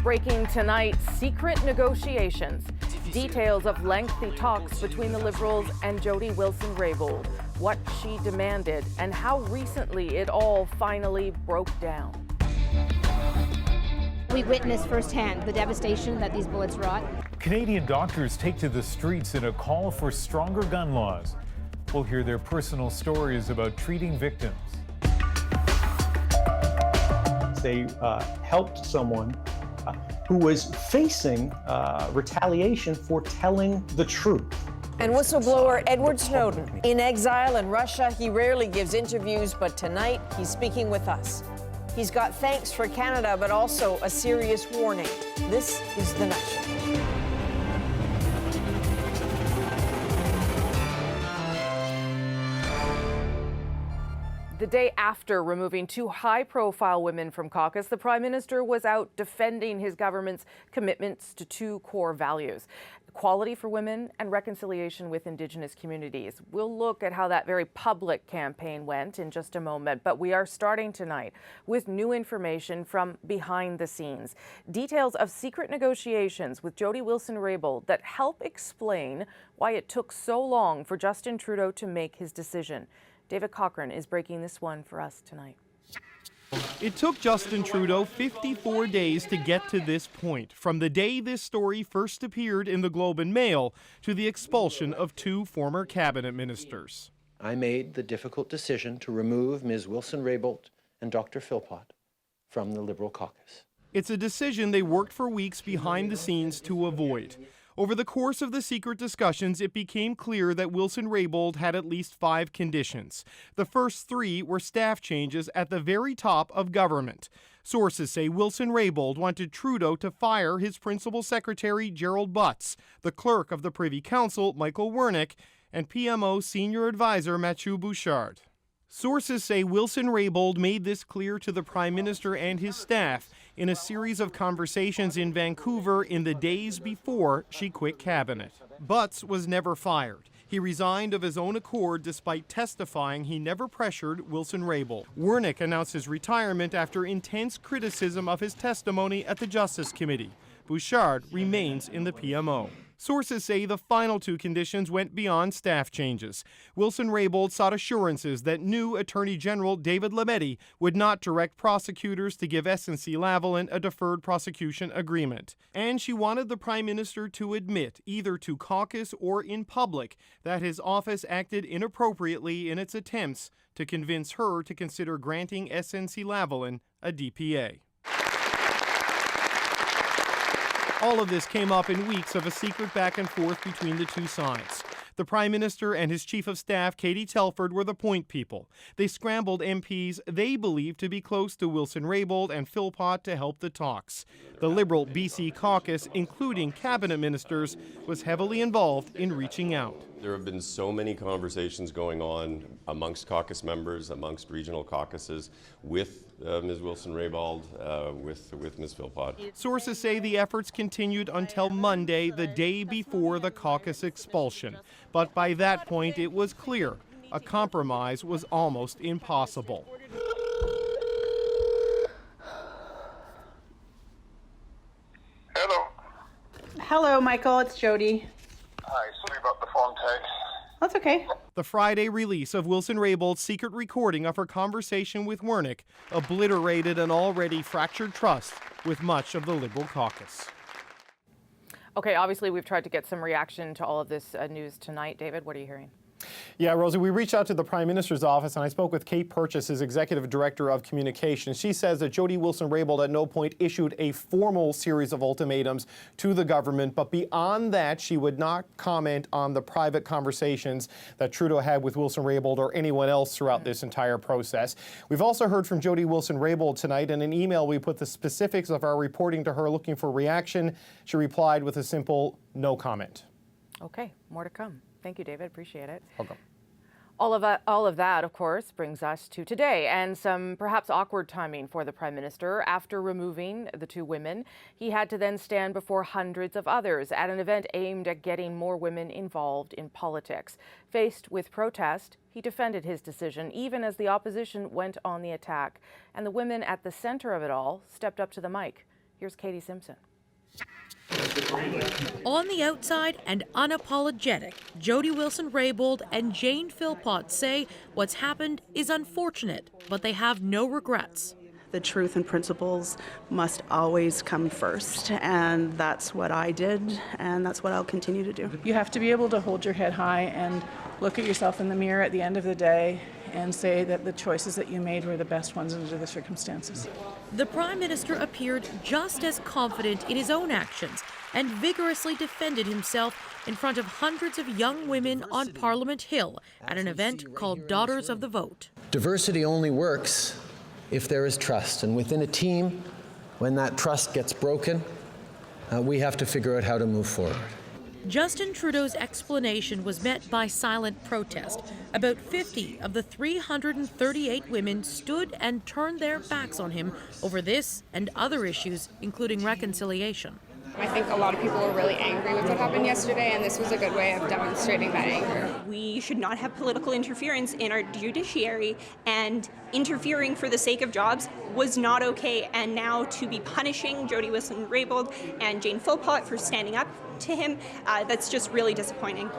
Breaking tonight, secret negotiations. Details of lengthy talks between the Liberals and Jody Wilson-Raybould. What she demanded and how recently it all finally broke down. We witnessed firsthand the devastation that these bullets wrought. Canadian doctors take to the streets in a call for stronger gun laws. We'll hear their personal stories about treating victims. They helped someone who was facing retaliation for telling the truth. And whistleblower Edward Snowden, in exile in Russia, he rarely gives interviews, but tonight he's speaking with us. He's got thanks for Canada, but also a serious warning. This is The Nutshell. The day after removing two high-profile women from caucus, the Prime Minister was out defending his government's commitments to two core values: equality for women and reconciliation with Indigenous communities. We'll look at how that very public campaign went in just a moment, but we are starting tonight with new information from behind the scenes. Details of secret negotiations with Jody Wilson-Raybould that help explain why it took so long for Justin Trudeau to make his decision. David Cochran is breaking this one for us tonight. It took Justin Trudeau 54 days to get to this point, from the day this story first appeared in the Globe and Mail to the expulsion of two former cabinet ministers. I made the difficult decision to remove Ms. Wilson-Raybould and Dr. Philpott from the Liberal caucus. It's a decision they worked for weeks behind the scenes to avoid. Over the course of the secret discussions, it became clear that Wilson-Raybould had at least 5 conditions. The first 3 were staff changes at the very top of government. Sources say Wilson-Raybould wanted Trudeau to fire his principal secretary, Gerald Butts, the clerk of the Privy Council, Michael Wernick, and PMO senior advisor, Mathieu Bouchard. Sources say Wilson-Raybould made this clear to the Prime Minister and his staff in a series of conversations in Vancouver in the days before she quit cabinet. Butts was never fired. He resigned of his own accord despite testifying he never pressured Wilson-Raybould. Wernick announced his retirement after intense criticism of his testimony at the Justice Committee. Bouchard remains in the PMO. Sources say the final 2 conditions went beyond staff changes. Wilson-Raybould sought assurances that new Attorney General David Lametti would not direct prosecutors to give SNCLavalin a deferred prosecution agreement. And she wanted the Prime Minister to admit, either to caucus or in public, that his office acted inappropriately in its attempts to convince her to consider granting SNCLavalin a DPA. All of this came up in weeks of a secret back and forth between the two sides. The Prime Minister and his Chief of Staff, Katie Telford, were the point people. They scrambled MPs they believed to be close to Wilson-Raybould and Philpott to help the talks. The Liberal BC caucus, including cabinet ministers, was heavily involved in reaching out. There have been so many conversations going on amongst caucus members, amongst regional caucuses, with Ms. Wilson-Raybould, with Ms. Philpott. Sources say the efforts continued until Monday, the day before the caucus expulsion. But by that point, it was clear a compromise was almost impossible. Hello. Hello, Michael. It's Jody. Hi, sorry about the phone tag. That's okay. The Friday release of Wilson-Raybould's secret recording of her conversation with Wernick obliterated an already fractured trust with much of the Liberal caucus. Okay, obviously we've tried to get some reaction to all of this news tonight. David, what are you hearing? Yeah, Rosie, we reached out to the Prime Minister's office, and I spoke with Kate Purchase, his Executive Director of Communications. She says that Jody Wilson-Raybould at no point issued a formal series of ultimatums to the government, but beyond that, she would not comment on the private conversations that Trudeau had with Wilson-Raybould or anyone else throughout this entire process. We've also heard from Jody Wilson-Raybould tonight. In an email, we put the specifics of our reporting to her looking for reaction. She replied with a simple no comment. Okay, more to come. Thank you, David. Appreciate it. Welcome. All of that, of course, brings us to today and some perhaps awkward timing for the Prime Minister. After removing the two women, he had to then stand before hundreds of others at an event aimed at getting more women involved in politics. Faced with protest, he defended his decision, even as the opposition went on the attack. And the women at the center of it all stepped up to the mic. Here's Katie Simpson. On the outside and unapologetic, Jody Wilson-Raybould and Jane Philpott say what's happened is unfortunate, but they have no regrets. The truth and principles must always come first, and that's what I did, and that's what I'll continue to do. You have to be able to hold your head high and look at yourself in the mirror at the end of the day and say that the choices that you made were the best ones under the circumstances. The Prime Minister appeared just as confident in his own actions and vigorously defended himself in front of hundreds of young women on Parliament Hill at an event called Daughters of the Vote. Diversity only works if there is trust, and within a team, when that trust gets broken, we have to figure out how to move forward. Justin Trudeau's explanation was met by silent protest. About 50 of the 338 women stood and turned their backs on him over this and other issues, including reconciliation. I think a lot of people were really angry with what happened yesterday, and this was a good way of demonstrating that anger. We should not have political interference in our judiciary, and interfering for the sake of jobs was not okay. And now to be punishing Jody Wilson-Raybould and Jane Philpott for standing up to him, that's just really disappointing.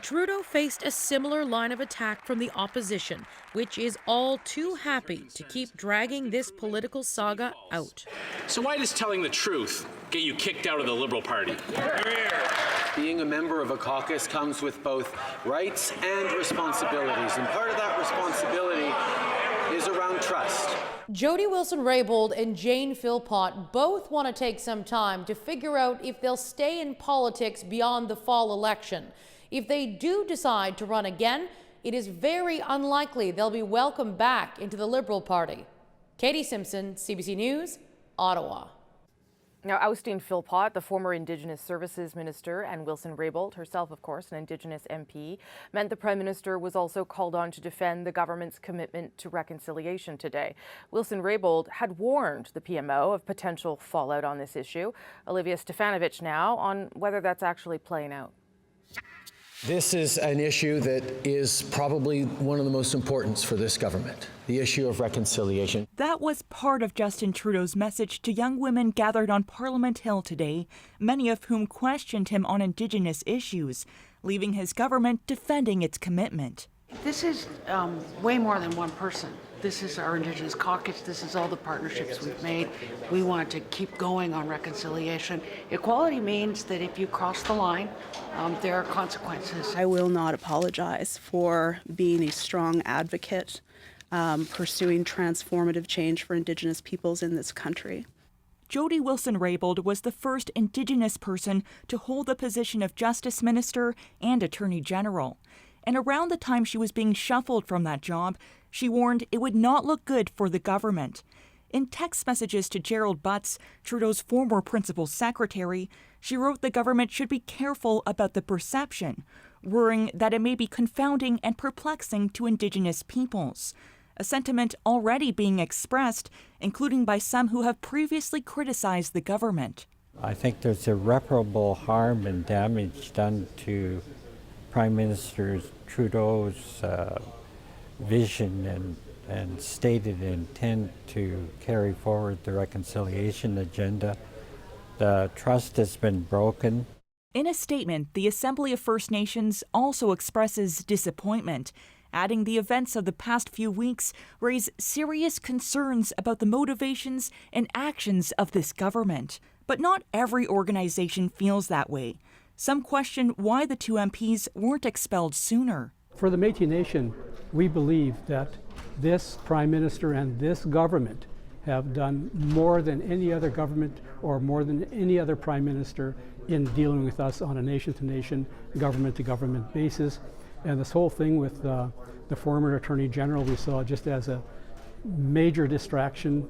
Trudeau faced a similar line of attack from the opposition, which is all too happy to keep dragging this political saga out. So why does telling the truth get you kicked out of the Liberal Party? Being a member of a caucus comes with both rights and responsibilities, and part of that responsibility is around trust. Jody Wilson-Raybould and Jane Philpott both want to take some time to figure out if they'll stay in politics beyond the fall election. If they do decide to run again, it is very unlikely they'll be welcomed back into the Liberal Party. Katie Simpson, CBC News, Ottawa. Now, ousting Philpott, the former Indigenous Services Minister, and Wilson-Raybould, herself, of course, an Indigenous MP, meant the Prime Minister was also called on to defend the government's commitment to reconciliation today. Wilson-Raybould had warned the PMO of potential fallout on this issue. Olivia Stefanovic now on whether that's actually playing out. This is an issue that is probably one of the most important for this government, the issue of reconciliation. That was part of Justin Trudeau's message to young women gathered on Parliament Hill today, many of whom questioned him on Indigenous issues, leaving his government defending its commitment. This is way more than one person. This is our Indigenous caucus. This is all the partnerships we've made. We want to keep going on reconciliation. Equality means that if you cross the line, there are consequences. I will not apologize for being a strong advocate, pursuing transformative change for Indigenous peoples in this country. Jody Wilson-Raybould was the first Indigenous person to hold the position of Justice Minister and Attorney General. And around the time she was being shuffled from that job, she warned it would not look good for the government. In text messages to Gerald Butts, Trudeau's former principal secretary, she wrote the government should be careful about the perception, worrying that it may be confounding and perplexing to Indigenous peoples, a sentiment already being expressed, including by some who have previously criticized the government. I think there's irreparable harm and damage done to Prime Minister Trudeau's vision and stated intent to carry forward the reconciliation agenda. The trust has been broken. In a statement, the Assembly of First Nations also expresses disappointment, adding the events of the past few weeks raise serious concerns about the motivations and actions of this government. But not every organization feels that way. Some question why the two MPs weren't expelled sooner. For the Métis Nation, we believe that this Prime Minister and this government have done more than any other government or more than any other Prime Minister in dealing with us on a nation-to-nation, government-to-government basis. And this whole thing with the former Attorney General we saw just as a major distraction.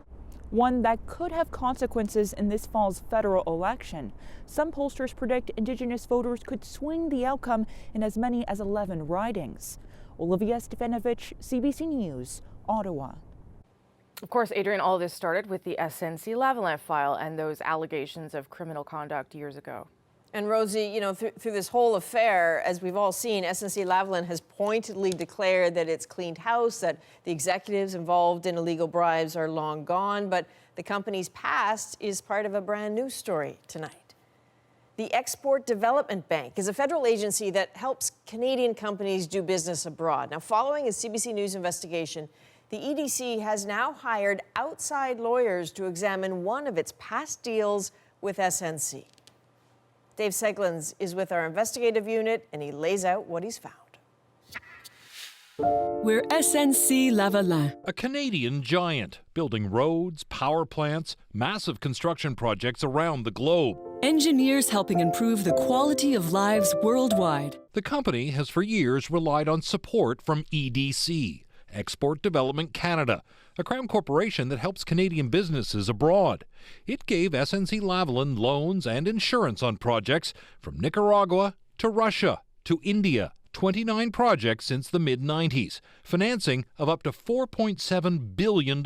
One that could have consequences in this fall's federal election. Some pollsters predict Indigenous voters could swing the outcome in as many as 11 ridings. Olivia Stefanovic, CBC News, Ottawa. Of course, Adrienne, all this started with the SNCLavalin file and those allegations of criminal conduct years ago. And Rosie, you know, through this whole affair, as we've all seen, SNC-Lavalin has pointedly declared that it's cleaned house, that the executives involved in illegal bribes are long gone, but the company's past is part of a brand new story tonight. The Export Development Bank is a federal agency that helps Canadian companies do business abroad. Now, following a CBC News investigation, the EDC has now hired outside lawyers to examine one of its past deals with SNC. Dave Seglins is with our investigative unit, and he lays out what he's found. We're SNC-Lavalin, a Canadian giant building roads, power plants, massive construction projects around the globe. Engineers helping improve the quality of lives worldwide. The company has for years relied on support from EDC, Export Development Canada, a Crown corporation that helps Canadian businesses abroad. It gave SNC-Lavalin loans and insurance on projects from Nicaragua to Russia to India. 29 projects since the mid-90s, financing of up to $4.7 billion.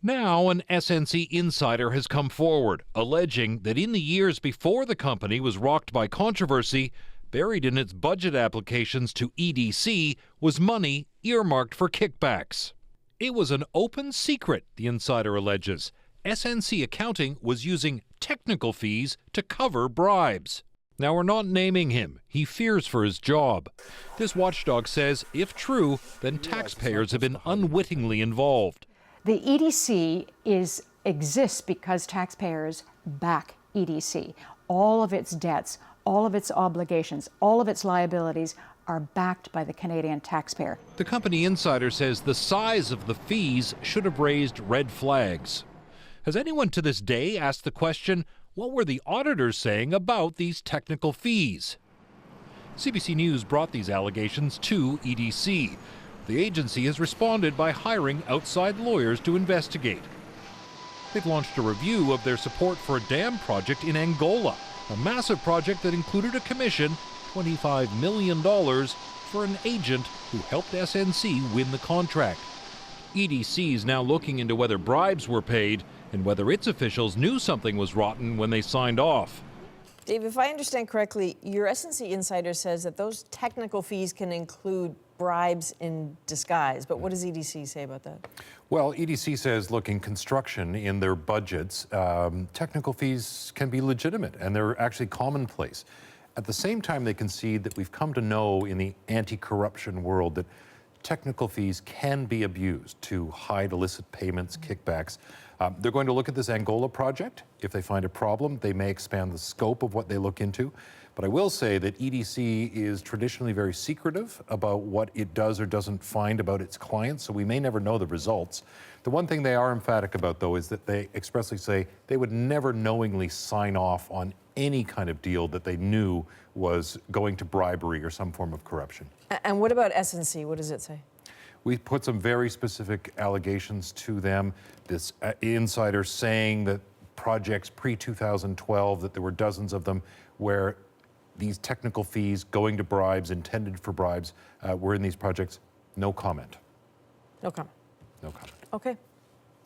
Now an SNC insider has come forward, alleging that in the years before the company was rocked by controversy, buried in its budget applications to EDC was money earmarked for kickbacks. It was an open secret, the insider alleges. SNC Accounting was using technical fees to cover bribes. Now, we're not naming him. He fears for his job. This watchdog says, if true, then taxpayers have been unwittingly involved. The EDC exists because taxpayers back EDC. All of its debts, all of its obligations, all of its liabilities are backed by the Canadian taxpayer. The company insider says the size of the fees should have raised red flags. Has anyone to this day asked the question, what were the auditors saying about these technical fees? CBC News brought these allegations to EDC. The agency has responded by hiring outside lawyers to investigate. They've launched a review of their support for a dam project in Angola, a massive project that included a commission, $25 million, for an agent who helped SNC win the contract. EDC is now looking into whether bribes were paid and whether its officials knew something was rotten when they signed off. Dave, if I understand correctly, your SNC insider says that those technical fees can include bribes in disguise. But what does EDC say about that? Well, EDC says, look, in construction, in their budgets, technical fees can be legitimate, and they're actually commonplace. At the same time, they concede that we've come to know in the anti-corruption world that technical fees can be abused to hide illicit payments, kickbacks. They're going to look at this Angola project. If they find a problem, they may expand the scope of what they look into. But I will say that EDC is traditionally very secretive about what it does or doesn't find about its clients, so we may never know the results. The one thing they are emphatic about, though, is that they expressly say they would never knowingly sign off on any kind of deal that they knew was going to bribery or some form of corruption. And what about SNC? What does it say? We put some very specific allegations to them. This insider saying that projects pre-2012, that there were dozens of them, where these technical fees going to bribes, intended for bribes, were in these projects. No comment. No comment. No comment. Okay.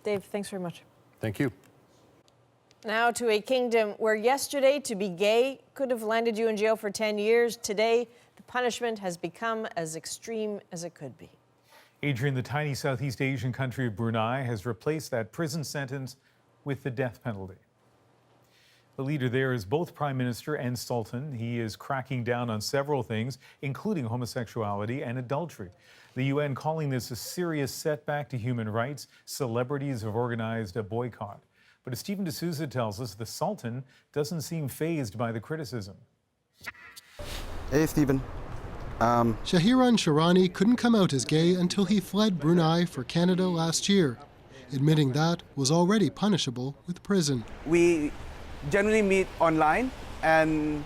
Dave, thanks very much. Thank you. Now to a kingdom where yesterday to be gay could have landed you in jail for 10 years. Today, the punishment has become as extreme as it could be. Adrienne, the tiny Southeast Asian country of Brunei has replaced that prison sentence with the death penalty. The leader there is both Prime Minister and Sultan. He is cracking down on several things, including homosexuality and adultery. The UN calling this a serious setback to human rights. Celebrities have organized a boycott. But as Stephen D'Souza tells us, the Sultan doesn't seem fazed by the criticism. Hey, Stephen. Shahiran Sharani couldn't come out as gay until he fled Brunei for Canada last year. Admitting that was already punishable with prison. We generally meet online, and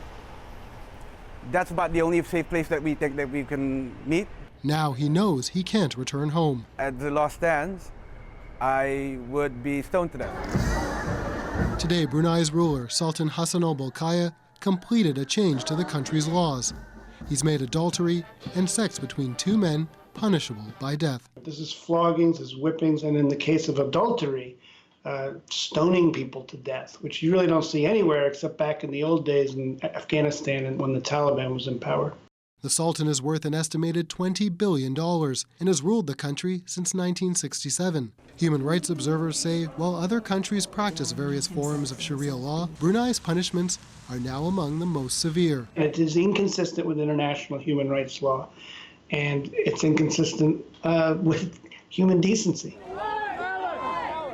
that's about the only safe place that we think that we can meet. Now he knows he can't return home. As the law stands, I would be stoned to death. Today, Brunei's ruler, Sultan Hassan al-Bolkiah, completed a change to the country's laws. He's made adultery and sex between two men punishable by death. This is floggings, this is whippings, and in the case of adultery, stoning people to death, which you really don't see anywhere except back in the old days in Afghanistan and when the Taliban was in power. The Sultan is worth an estimated $20 billion and has ruled the country since 1967. Human rights observers say while other countries practice various forms of Sharia law, Brunei's punishments are now among the most severe. It is inconsistent with international human rights law, and it's inconsistent with human decency.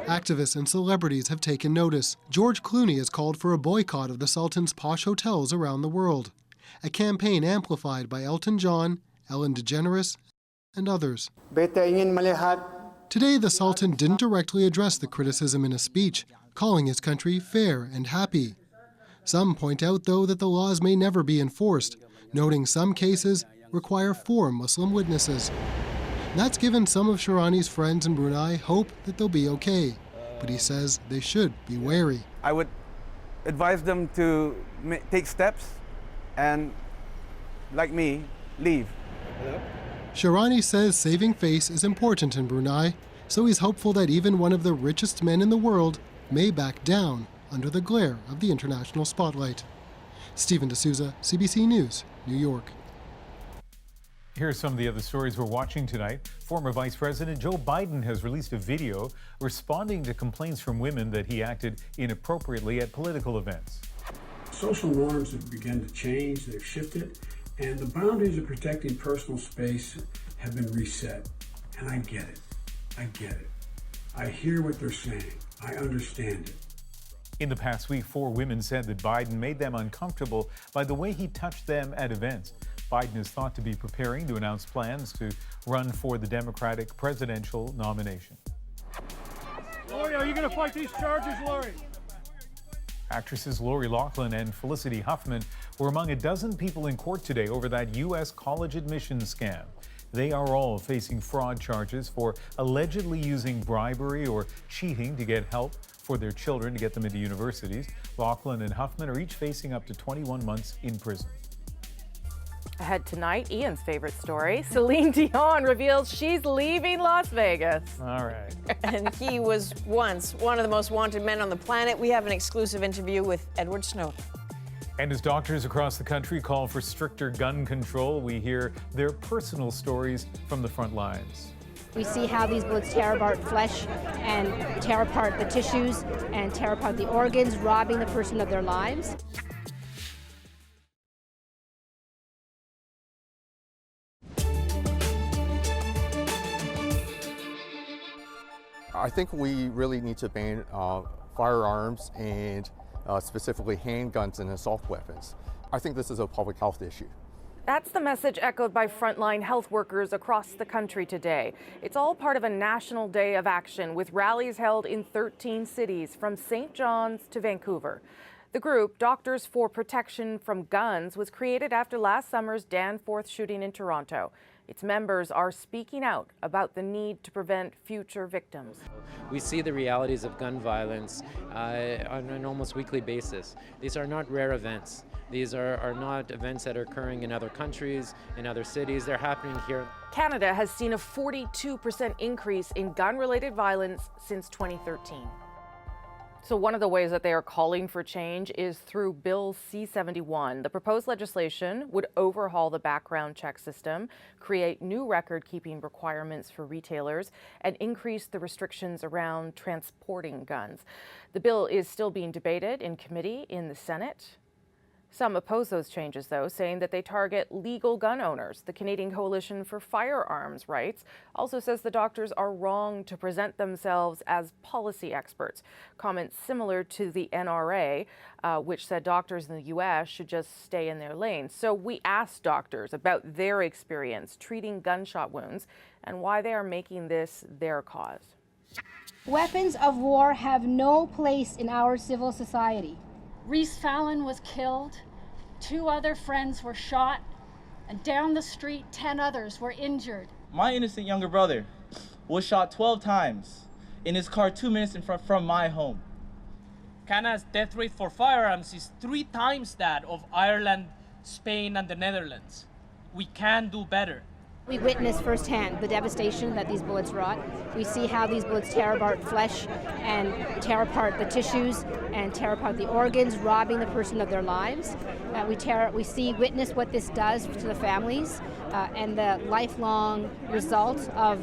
Activists and celebrities have taken notice. George Clooney has called for a boycott of the Sultan's posh hotels around the world, a campaign amplified by Elton John, Ellen DeGeneres, and others. Today, the Sultan didn't directly address the criticism in a speech, calling his country fair and happy. Some point out, though, that the laws may never be enforced, noting some cases require 4 Muslim witnesses. That's given some of Shirani's friends in Brunei hope that they'll be okay, but he says they should be wary. I would advise them to take steps and, like me, leave. Shirani says saving face is important in Brunei, so he's hopeful that even one of the richest men in the world may back down under the glare of the international spotlight. Stephen D'Souza, CBC News, New York. Here are some of the other stories we're watching tonight. Former Vice President Joe Biden has released a video responding to complaints from women that he acted inappropriately at political events. Social norms have begun to change, they've shifted, and the boundaries of protecting personal space have been reset. And I get it. I get it. I hear what they're saying. I understand it. In the past week, 4 women said that Biden made them uncomfortable by the way he touched them at events. Biden is thought to be preparing to announce plans to run for the Democratic presidential nomination. Lori, are you going to fight these charges, Lori? Actresses Loughlin and Felicity Huffman were among a dozen people in court today over that U.S. college admissions scam. They are all facing fraud charges for allegedly using bribery or cheating to get help for their children to get them into universities. Loughlin and Huffman are each facing up to 21 months in prison. Ahead tonight, Ian's favorite story. Celine Dion reveals she's leaving Las Vegas. All right. And he was once one of the most wanted men on the planet. We have an exclusive interview with Edward Snowden. And as doctors across the country call for stricter gun control, we hear their personal stories from the front lines. We see how these bullets tear apart flesh and tear apart the tissues and tear apart the organs, robbing the person of their lives. I think we really need to ban firearms and specifically handguns and assault weapons. I think this is a public health issue. That's the message echoed by frontline health workers across the country today. It's all part of a national day of action with rallies held in 13 cities from St. John's to Vancouver. The group, Doctors for Protection from Guns, was created after last summer's Danforth shooting in Toronto. Its members are speaking out about the need to prevent future victims. We see the realities of gun violence on an almost weekly basis. These are not rare events. These are not events that are occurring in other countries, in other cities. They're happening here. Canada has seen a 42% increase in gun-related violence since 2013. So one of the ways that they are calling for change is through Bill C-71. The proposed legislation would overhaul the background check system, create new record-keeping requirements for retailers, and increase the restrictions around transporting guns. The bill is still being debated in committee in the Senate. Some oppose those changes, though, saying that they target legal gun owners. The Canadian Coalition for Firearms Rights also says the doctors are wrong to present themselves as policy experts. Comments similar to the NRA, which said doctors in the U.S. should just stay in their lane. So we asked doctors about their experience treating gunshot wounds and why they are making this their cause. Weapons of war have no place in our civil society. Reese Fallon was killed, 2 other friends were shot, and down the street 10 others were injured. My innocent younger brother was shot 12 times in his car 2 minutes from my home. Canada's death rate for firearms is 3 times that of Ireland, Spain, and the Netherlands. We can do better. We witness firsthand the devastation that these bullets wrought. We see how these bullets tear apart flesh and tear apart the tissues and tear apart the organs, robbing the person of their lives. We witness what this does to the families and the lifelong result of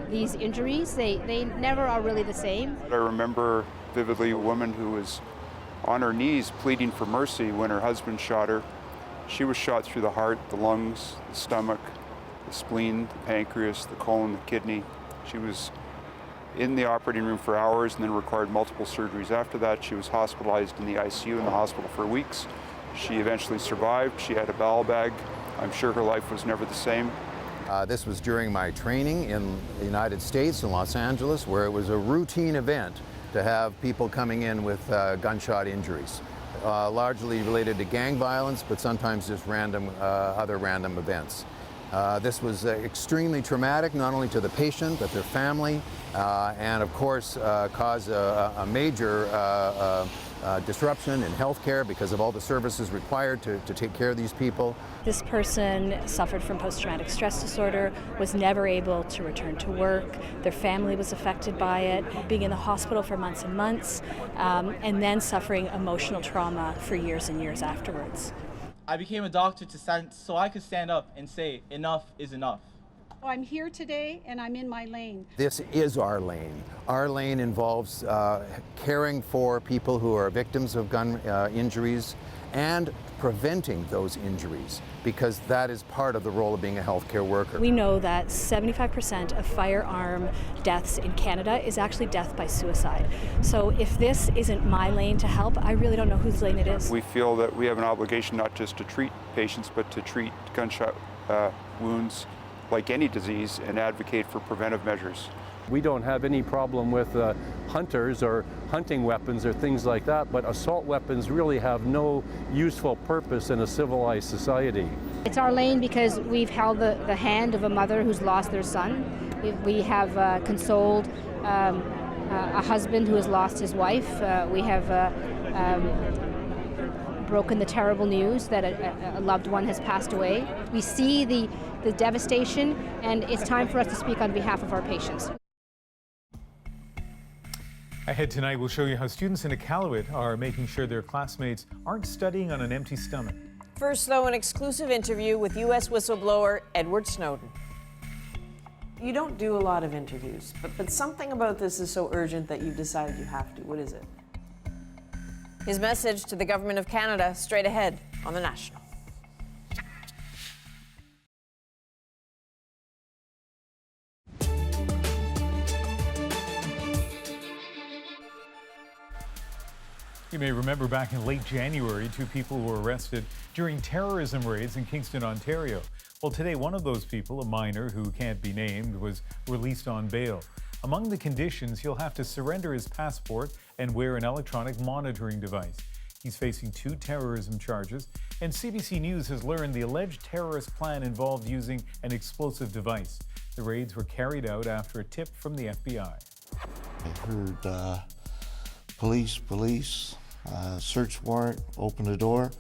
these injuries. They never are really the same. I remember vividly a woman who was on her knees pleading for mercy when her husband shot her. She was shot through the heart, the lungs, the stomach, the spleen, the pancreas, the colon, the kidney. She was in the operating room for hours and then required multiple surgeries. After that, she was hospitalized in the ICU in the hospital for weeks. She eventually survived. She had a bowel bag. I'm sure her life was never the same. This was during my training in the United States, in Los Angeles, where it was a routine event to have people coming in with gunshot injuries, largely related to gang violence, but sometimes just other random events. This was extremely traumatic, not only to the patient, but their family, and of course caused a major disruption in healthcare because of all the services required to take care of these people. This person suffered from post-traumatic stress disorder, was never able to return to work. Their family was affected by it, being in the hospital for months and months, and then suffering emotional trauma for years and years afterwards. I became a doctor so I could stand up and say, enough is enough. I'm here today and I'm in my lane. This is our lane. Our lane involves caring for people who are victims of gun injuries and preventing those injuries, because that is part of the role of being a healthcare worker. We know that 75% of firearm deaths in Canada is actually death by suicide. So if this isn't my lane to help, I really don't know whose lane it is. We feel that we have an obligation not just to treat patients, but to treat gunshot wounds like any disease and advocate for preventive measures. We don't have any problem with hunters or hunting weapons or things like that, but assault weapons really have no useful purpose in a civilized society. It's our lane because we've held the hand of a mother who's lost their son. We have consoled a husband who has lost his wife. We have broken the terrible news that a loved one has passed away. We see the devastation, and it's time for us to speak on behalf of our patients. Ahead tonight, we'll show you how students in Iqaluit are making sure their classmates aren't studying on an empty stomach. First, though, an exclusive interview with U.S. whistleblower Edward Snowden. You don't do a lot of interviews, but something about this is so urgent that you've decided you have to. What is it? His message to the Government of Canada straight ahead on The National. You may remember back in late January, 2 people were arrested during terrorism raids in Kingston, Ontario. Well, today, one of those people, a minor who can't be named, was released on bail. Among the conditions, he'll have to surrender his passport and wear an electronic monitoring device. He's facing 2 terrorism charges, and CBC News has learned the alleged terrorist plan involved using an explosive device. The raids were carried out after a tip from the FBI. I heard police, search warrant, open the door.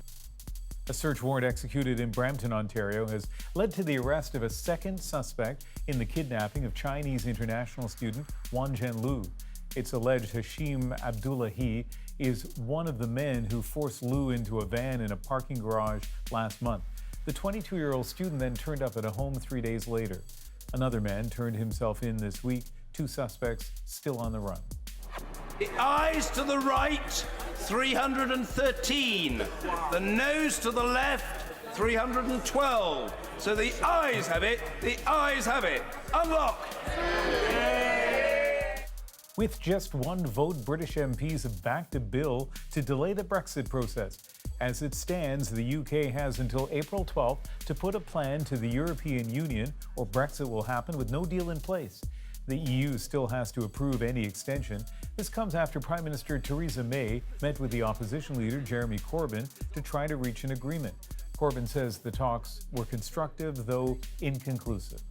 A search warrant executed in Brampton, Ontario, has led to the arrest of a second suspect in the kidnapping of Chinese international student Wan Zhenlu. It's alleged Hashim Abdullahi is one of the men who forced Lu into a van in a parking garage last month. The 22-year-old student then turned up at a home 3 days later. Another man turned himself in this week. 2 suspects still on the run. The eyes to the right, 313. The nose to the left, 312. So the eyes have it, the eyes have it. Unlock! With just 1 vote, British MPs have backed a bill to delay the Brexit process. As it stands, the UK has until April 12th to put a plan to the European Union, or Brexit will happen with no deal in place. The EU still has to approve any extension. This comes after Prime Minister Theresa May met with the opposition leader Jeremy Corbyn to try to reach an agreement. Corbyn says the talks were constructive, though inconclusive.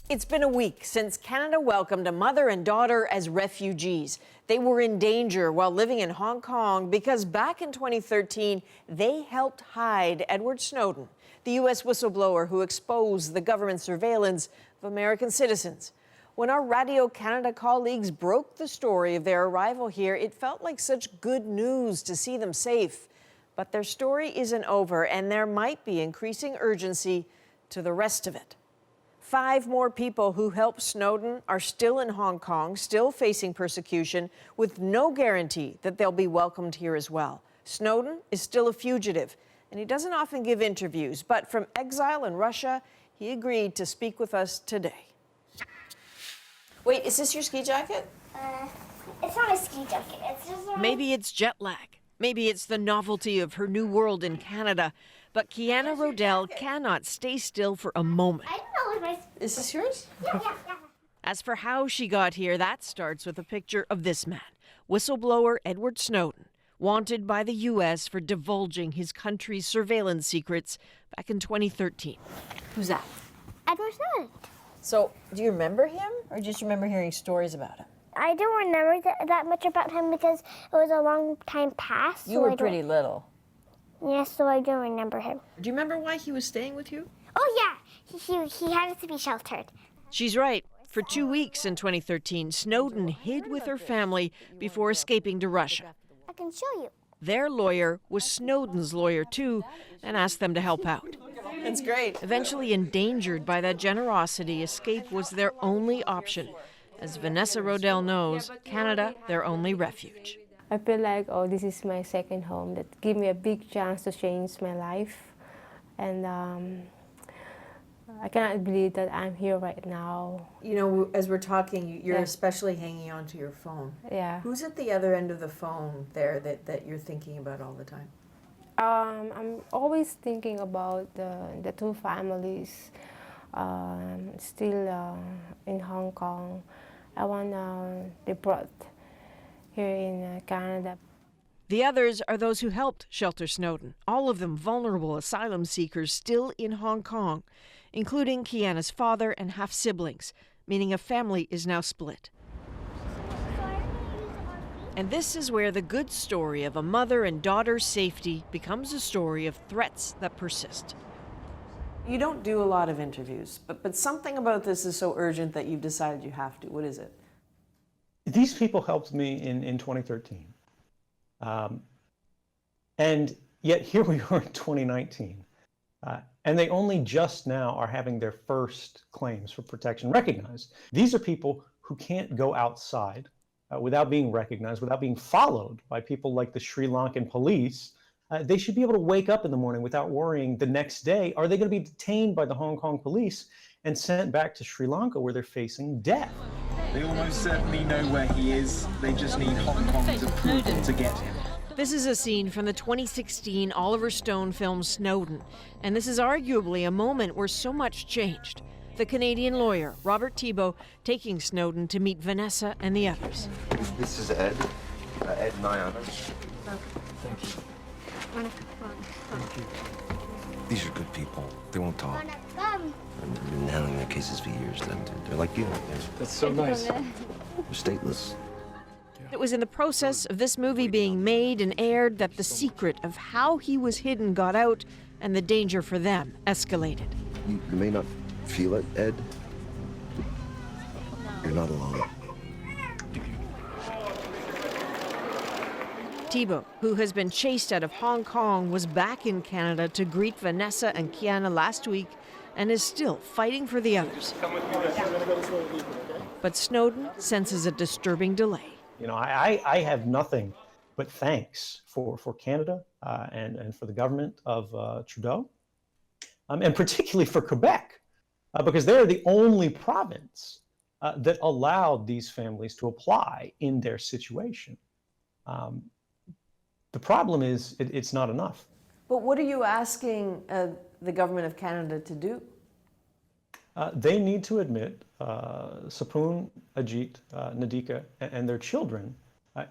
It's been a week since Canada welcomed a mother and daughter as refugees. They were in danger while living in Hong Kong because back in 2013, they helped hide Edward Snowden. the U.S. whistleblower who exposed the government surveillance of American citizens. When our Radio Canada colleagues broke the story of their arrival here, it felt like such good news to see them safe. But their story isn't over, and there might be increasing urgency to the rest of it. 5 more people who helped Snowden are still in Hong Kong, still facing persecution, with no guarantee that they'll be welcomed here as well. Snowden is still a fugitive, and he doesn't often give interviews, but from exile in Russia, he agreed to speak with us today. Wait, is this your ski jacket? It's not a ski jacket. It's just Maybe it's jet lag. Maybe it's the novelty of her new world in Canada. But Kiana Rodell cannot stay still for a moment. I don't know if Is this yours? Yeah. As for how she got here, that starts with a picture of this man, whistleblower Edward Snowden, wanted by the U.S. for divulging his country's surveillance secrets back in 2013. Who's that? Edward Snowden. So, do you remember him, or just remember hearing stories about him? I don't remember that much about him because it was a long time past. You were pretty little. Yes, so I don't remember him. Do you remember why he was staying with you? Oh, yeah. He had to be sheltered. She's right. For 2 weeks in 2013, Snowden hid with her family before escaping to Russia. I can show you. Their lawyer was Snowden's lawyer, too, and asked them to help out. That's great. Eventually endangered by that generosity, escape was their only option. As Vanessa Rodell knows, Canada, their only refuge. I feel like, this is my second home that give me a big chance to change my life. And I cannot believe that I'm here right now. You know, as we're talking, you're especially hanging on to your phone. Yeah. Who's at the other end of the phone there that you're thinking about all the time? I'm always thinking about the 2 families still in Hong Kong. I want they brought here in Canada. The others are those who helped shelter Snowden, all of them vulnerable asylum seekers still in Hong Kong, including Kiana's father and half-siblings, meaning a family is now split. And this is where the good story of a mother and daughter's safety becomes a story of threats that persist. You don't do a lot of interviews, but something about this is so urgent that you've decided you have to. What is it? These people helped me in 2013. And yet here we are in 2019. And they only just now are having their first claims for protection recognized. These are people who can't go outside without being recognized, without being followed by people like the Sri Lankan police. They should be able to wake up in the morning without worrying the next day, are they going to be detained by the Hong Kong police and sent back to Sri Lanka where they're facing death? They almost certainly know where he is. They just need Hong Kong's approval to get him. This is a scene from the 2016 Oliver Stone film Snowden, and this is arguably a moment where so much changed. The Canadian lawyer, Robert Thibault, taking Snowden to meet Vanessa and the others. This is Ed. Ed and Ayana. Thank you. Thank you. These are good people. They won't talk. I've been handling their cases for years. They're like you. That's so nice. They're stateless. It was in the process of this movie being made and aired that the secret of how he was hidden got out and the danger for them escalated. You may not feel it, Ed. You're not alone. Thibault, who has been chased out of Hong Kong, was back in Canada to greet Vanessa and Kiana last week and is still fighting for the others. But Snowden senses a disturbing delay. You know, I have nothing but thanks for Canada and for the government of Trudeau, and particularly for Quebec, because they're the only province that allowed these families to apply in their situation. The problem is it's not enough. But what are you asking the government of Canada to do? They need to admit Sapun, Ajit, Nadika, and their children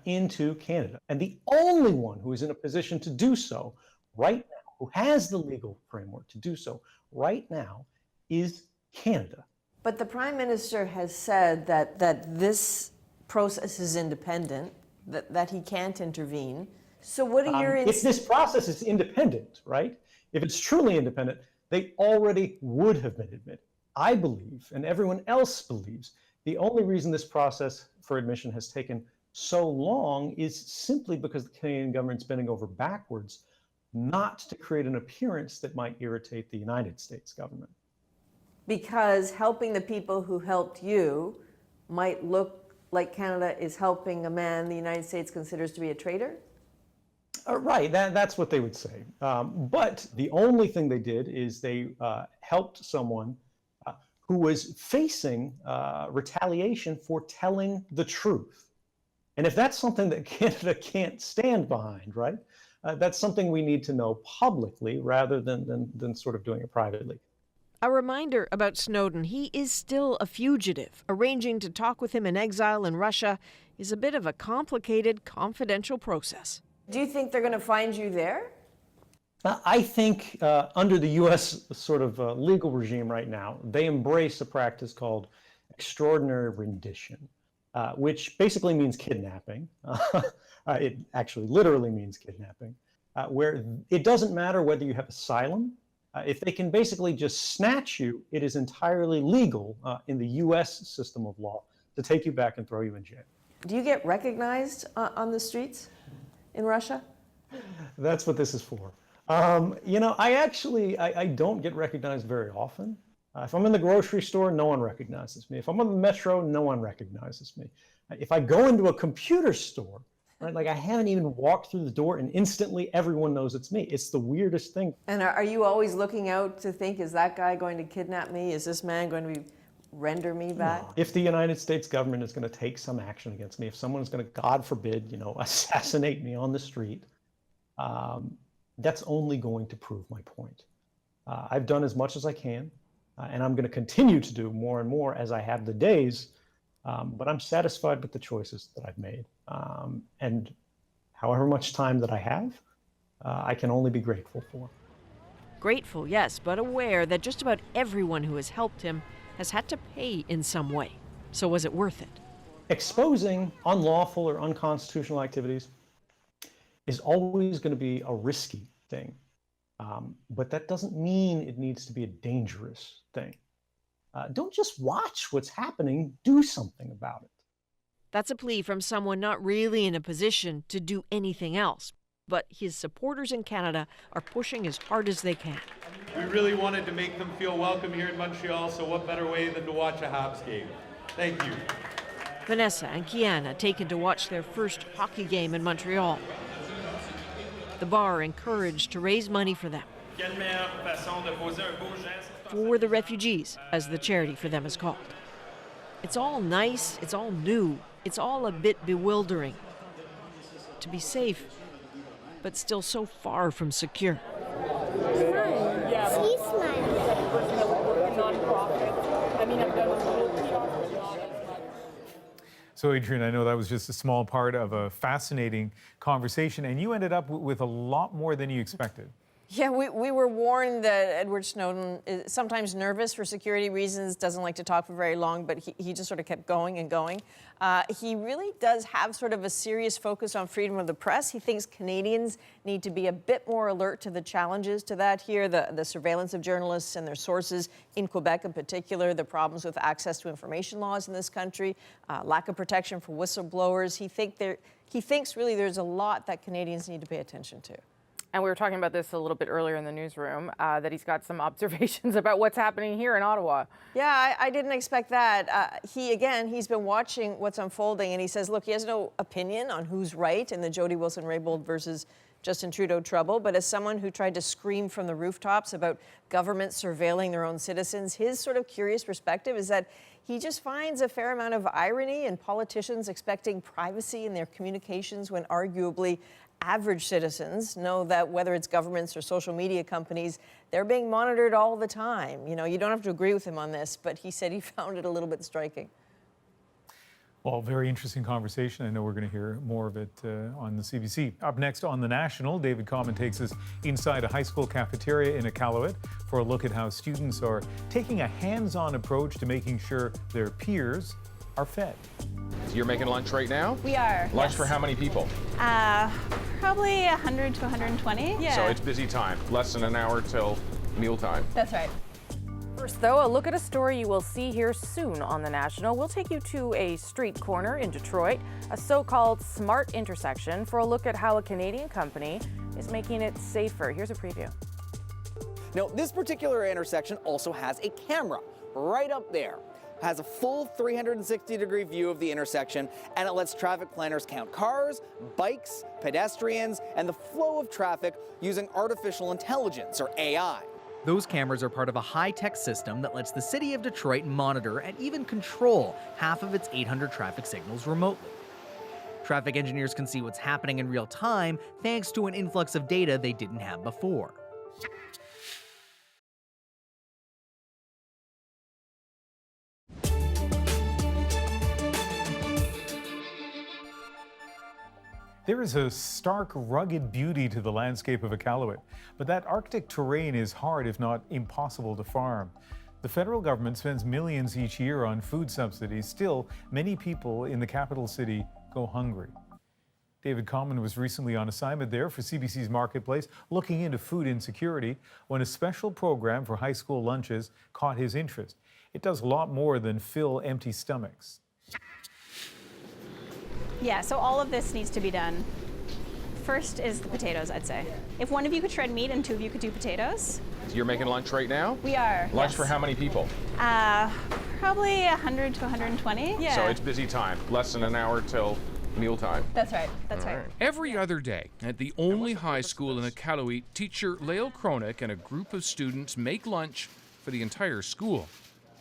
into Canada. And the only one who is in a position to do so right now, who has the legal framework to do so right now, is Canada. But the Prime Minister has said that this process is independent, that he can't intervene. So what are your... If this process is independent, right? If it's truly independent, they already would have been admitted. I believe, and everyone else believes, the only reason this process for admission has taken so long is simply because the Canadian government's bending over backwards not to create an appearance that might irritate the United States government. Because helping the people who helped you might look like Canada is helping a man the United States considers to be a traitor? Right, that's what they would say. But the only thing they did is they helped someone who was facing retaliation for telling the truth. And if that's something that Canada can't stand behind, right, that's something we need to know publicly rather than sort of doing it privately. A reminder about Snowden. He is still a fugitive. Arranging to talk with him in exile in Russia is a bit of a complicated, confidential process. Do you think they're going to find you there? I think under the U.S. sort of legal regime right now, they embrace a practice called extraordinary rendition, which basically means kidnapping. It actually literally means kidnapping, where it doesn't matter whether you have asylum. If they can basically just snatch you, it is entirely legal in the U.S. system of law to take you back and throw you in jail. Do you get recognized on the streets in Russia? That's what this is for. You know, I don't get recognized very often. If I'm in the grocery store, no one recognizes me. If I'm on the metro, no one recognizes me. If I go into a computer store, right, like I haven't even walked through the door and instantly everyone knows it's me. It's the weirdest thing. And are you always looking out to think, is that guy going to kidnap me? Is this man going to render me back? No. If the United States government is going to take some action against me, if someone is going to, God forbid, you know, assassinate me on the street, that's only going to prove my point. I've done as much as I can, and I'm going to continue to do more and more as I have the days, but I'm satisfied with the choices that I've made. And however much time that I have, I can only be grateful for. Grateful, yes, but aware that just about everyone who has helped him has had to pay in some way. So was it worth it? Exposing unlawful or unconstitutional activities is always going to be a risky thing. But that doesn't mean it needs to be a dangerous thing. Don't just watch what's happening, do something about it. That's a plea from someone not really in a position to do anything else. But his supporters in Canada are pushing as hard as they can. We really wanted to make them feel welcome here in Montreal, so what better way than to watch a Habs game? Thank you. Vanessa and Kiana taken to watch their first hockey game in Montreal. The bar encouraged to raise money for them. For the refugees, as the charity for them is called. It's all nice, it's all new, it's all a bit bewildering. To be safe, but still so far from secure. She's smiling. So, Adrienne, I know that was just a small part of a fascinating conversation, and you ended up with a lot more than you expected. Yeah, we were warned that Edward Snowden is sometimes nervous for security reasons, doesn't like to talk for very long, but he just sort of kept going and going. He really does have sort of a serious focus on freedom of the press. He thinks Canadians need to be a bit more alert to the challenges to that here, the surveillance of journalists and their sources in Quebec in particular, the problems with access to information laws in this country, lack of protection for whistleblowers. He thinks really there's a lot that Canadians need to pay attention to. And we were talking about this a little bit earlier in the newsroom, that he's got some observations about what's happening here in Ottawa. Yeah, I didn't expect that. He's been watching what's unfolding, and he says, look, he has no opinion on who's right in the Jody Wilson-Raybould versus Justin Trudeau trouble, but as someone who tried to scream from the rooftops about governments surveilling their own citizens, his sort of curious perspective is that he just finds a fair amount of irony in politicians expecting privacy in their communications when arguably average citizens know that whether it's governments or social media companies, they're being monitored all the time. You know, you don't have to agree with him on this, but he said he found it a little bit striking. Well, very interesting conversation. I know we're going to hear more of it on the CBC. Up next on The National, David Coleman takes us inside a high school cafeteria in Iqaluit for a look at how students are taking a hands-on approach to making sure their peers are fed. So you're making lunch right now? We are. Lunch yes. for how many people? Probably 100 to 120. Yeah. So it's busy time. Less than an hour till mealtime. That's right. First, though, a look at a story you will see here soon on The National. We'll take you to a street corner in Detroit, a so-called smart intersection, for a look at how a Canadian company is making it safer. Here's a preview. Now, this particular intersection also has a camera right up there. Has a full 360-degree view of the intersection, and it lets traffic planners count cars, bikes, pedestrians, and the flow of traffic using artificial intelligence, or AI. Those cameras are part of a high-tech system that lets the city of Detroit monitor and even control half of its 800 traffic signals remotely. Traffic engineers can see what's happening in real time thanks to an influx of data they didn't have before. There is a stark, rugged beauty to the landscape of Iqaluit, but that Arctic terrain is hard, if not impossible, to farm. The federal government spends millions each year on food subsidies. Still, many people in the capital city go hungry. David Coleman was recently on assignment there for CBC's Marketplace, looking into food insecurity, when a special program for high school lunches caught his interest. It does a lot more than fill empty stomachs. Yeah, so all of this needs to be done. First is the potatoes, I'd say. If one of you could shred meat and two of you could do potatoes. You're making lunch right now? We are. Lunch yes. for how many people? Probably 100 to 120. Yeah. So it's busy time. Less than an hour till mealtime. That's right. That's right. Every other day at the only high school in Iqaluit, teacher Lael Kronik and a group of students make lunch for the entire school.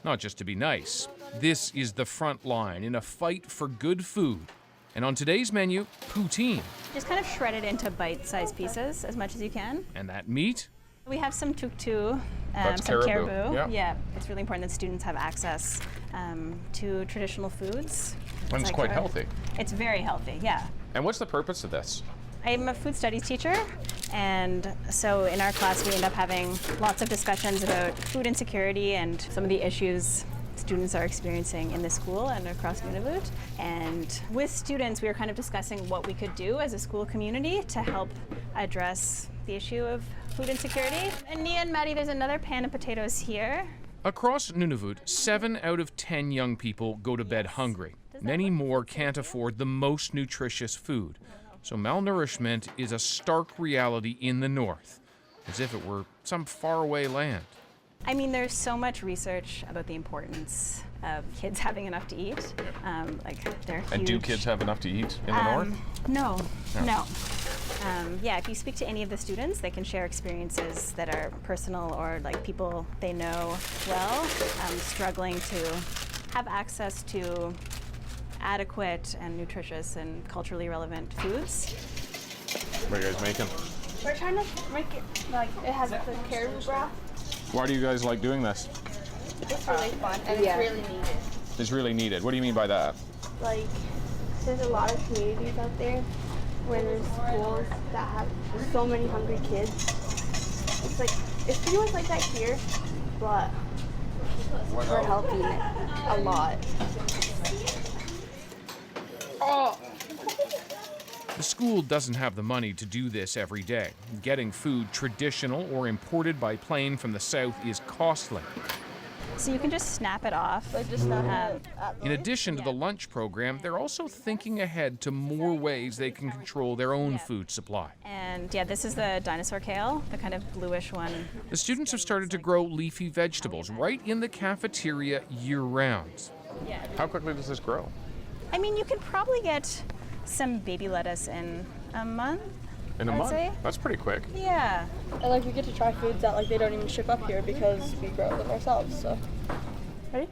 Not just to be nice. This is the front line in a fight for good food. And on today's menu, poutine. Just kind of shred it into bite-sized pieces as much as you can. And that meat? We have some tuktu, That's some caribou. Yeah, it's really important that students have access to traditional foods. And it's quite healthy. It's very healthy, yeah. And what's the purpose of this? I'm a food studies teacher, and so in our class we end up having lots of discussions about food insecurity and some of the issues students are experiencing in the school and across Nunavut. And with students, we were kind of discussing what we could do as a school community to help address the issue of food insecurity. And Nia and Maddie, there's another pan of potatoes here. Across Nunavut, 7 out of 10 young people go to bed hungry. Many more can't afford the most nutritious food. So malnourishment is a stark reality in the north, as if it were some faraway land. I mean, there's so much research about the importance of kids having enough to eat. They're huge. And do kids have enough to eat in the north? No. Yeah, if you speak to any of the students, they can share experiences that are personal or like people they know well, struggling to have access to adequate and nutritious and culturally relevant foods. What are you guys making? We're trying to make it like it has the caribou broth. Why do you guys like doing this? It's really fun and it's really needed. It's really needed. What do you mean by that? Like, there's a lot of communities out there where there's schools that have so many hungry kids. It's pretty much like that here, but we're helping a lot. Oh! The school doesn't have the money to do this every day. Getting food traditional or imported by plane from the south is costly. So you can just snap it off. In addition to the lunch program, they're also thinking ahead to more ways they can control their own food supply. And yeah, this is the dinosaur kale, the kind of bluish one. The students have started to grow leafy vegetables right in the cafeteria year-round. How quickly does this grow? I mean, you could probably get some baby lettuce in a month. In a month? That's pretty quick. Yeah. And we get to try foods that they don't even ship up here because we grow them ourselves. So, ready?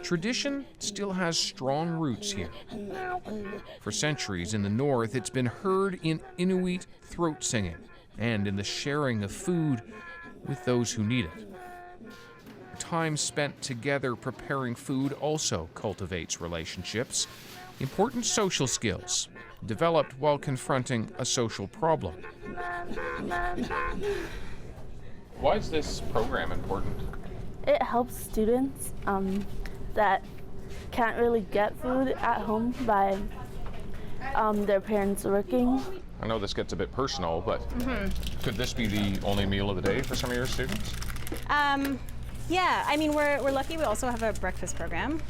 Tradition still has strong roots here. For centuries in the north, it's been heard in Inuit throat singing and in the sharing of food with those who need it. Time spent together preparing food also cultivates relationships, important social skills, developed while confronting a social problem. Why is this program important? It helps students that can't really get food at home by their parents working. I know this gets a bit personal, but could this be the only meal of the day for some of your students? Yeah, I mean, we're lucky we also have a breakfast program,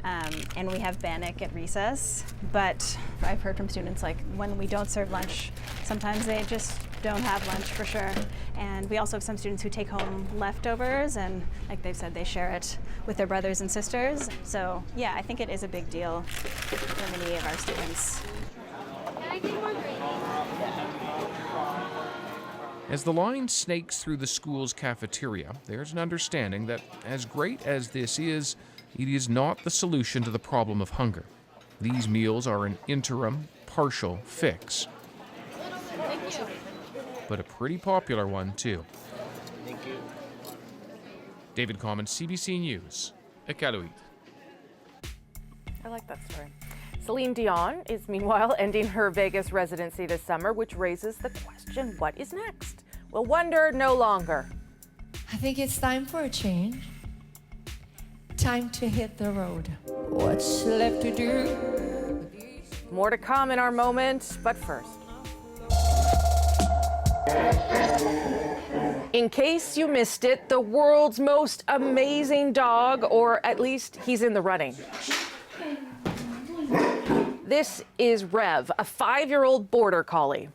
and we have Bannock at recess, but I've heard from students, like, when we don't serve lunch, sometimes they just don't have lunch for sure. And we also have some students who take home leftovers, and like they've said, they share it with their brothers and sisters. So yeah, I think it is a big deal for many of our students. As the line snakes through the school's cafeteria, there's an understanding that as great as this is, it is not the solution to the problem of hunger. These meals are an interim, partial fix. But a pretty popular one, too. David Coleman, CBC News, Iqaluit. I like that story. Celine Dion is meanwhile ending her Vegas residency this summer, which raises the question, what is next? We'll wonder no longer. I think it's time for a change. Time to hit the road. What's left to do? More to come in our moment, but first. In case you missed it, the world's most amazing dog, or at least he's in the running. This is Rev, a 5-year-old border collie.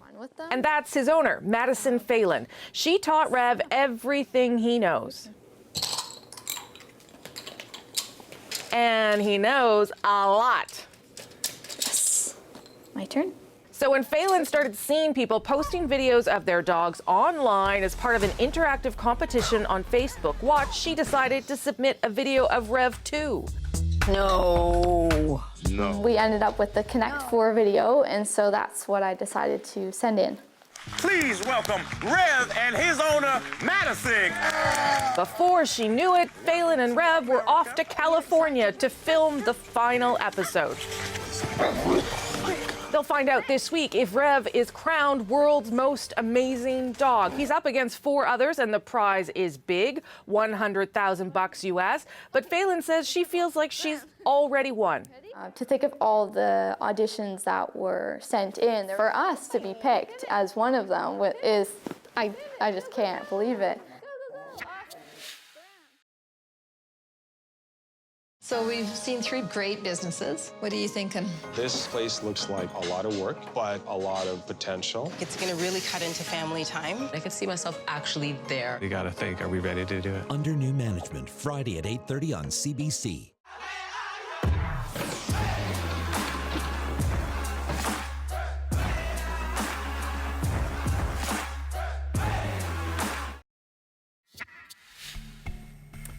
And that's his owner, Madison Phelan. She taught Rev everything he knows. And he knows a lot. Yes. My turn. So when Phelan started seeing people posting videos of their dogs online as part of an interactive competition on Facebook Watch, she decided to submit a video of Rev too. No. We ended up with the Connect 4 video, and so that's what I decided to send in. Please welcome Rev and his owner, Madison. Before she knew it, Phelan and Rev were off to California to film the final episode. They'll find out this week if Rev is crowned world's most amazing dog. He's up against 4 others, and the prize is big, $100,000 US. But Phelan says she feels like she's already won. To think of all the auditions that were sent in, for us to be picked as one of them is, I just can't believe it. So we've seen 3 great businesses. What are you thinking? This place looks like a lot of work, but a lot of potential. It's going to really cut into family time. I could see myself actually there. We gotta think, are we ready to do it? Under New Management, Friday at 8:30 on CBC.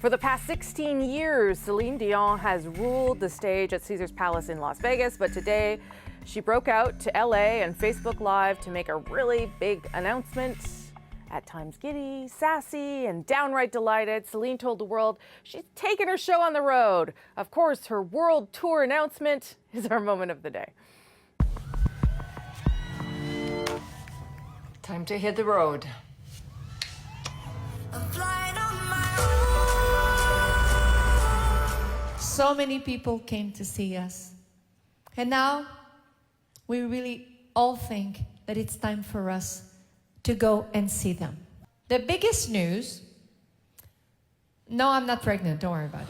For the past 16 years, Celine Dion has ruled the stage at Caesars Palace in Las Vegas, but today she broke out to LA and Facebook Live to make a really big announcement. At times giddy, sassy, and downright delighted, Celine told the world she's taking her show on the road. Of course, her world tour announcement is our moment of the day. Time to hit the road. So many people came to see us. And now we really all think that it's time for us to go and see them. The biggest news, no, I'm not pregnant, don't worry about it.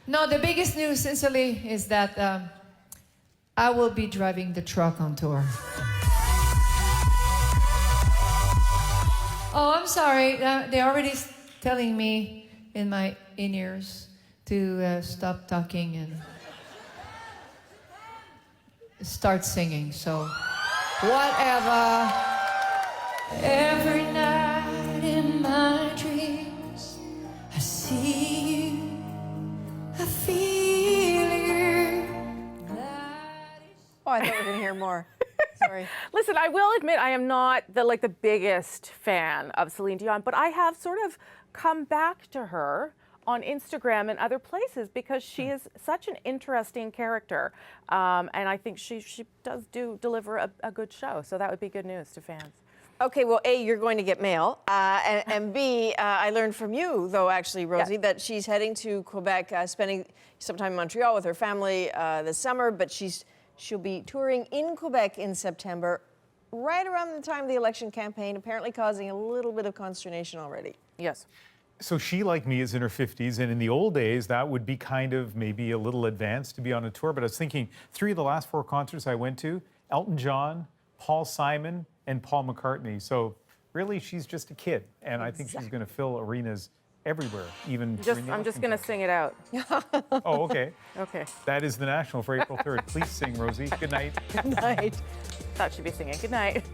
No, the biggest news, sincerely, is that I will be driving the truck on tour. Oh, I'm sorry. They're already telling me in my in-ears to stop talking and start singing. So, whatever. Every night in my dreams, I see you, I feel you. Oh, I thought we were going to hear more. Sorry. Listen, I will admit I am not the biggest fan of Celine Dion, but I have sort of come back to her on Instagram and other places because she is such an interesting character, and I think she does deliver a good show. So that would be good news to fans. Okay, well, A, you're going to get mail, and B, I learned from you, though, actually, Rosie, that she's heading to Quebec, spending some time in Montreal with her family this summer, but she'll be touring in Quebec in September, right around the time of the election campaign, apparently causing a little bit of consternation already. Yes. So she, like me, is in her 50s, and in the old days, that would be kind of maybe a little advanced to be on a tour. But I was thinking, 3 of the last 4 concerts I went to, Elton John, Paul Simon, and Paul McCartney. So really, she's just a kid, and I think she's going to fill arenas everywhere, even I'm just going to sing it out. Oh, okay. Okay. That is the National for April 3rd. Please sing, Rosie. Good night. Good night. Thought she'd be singing. Good night.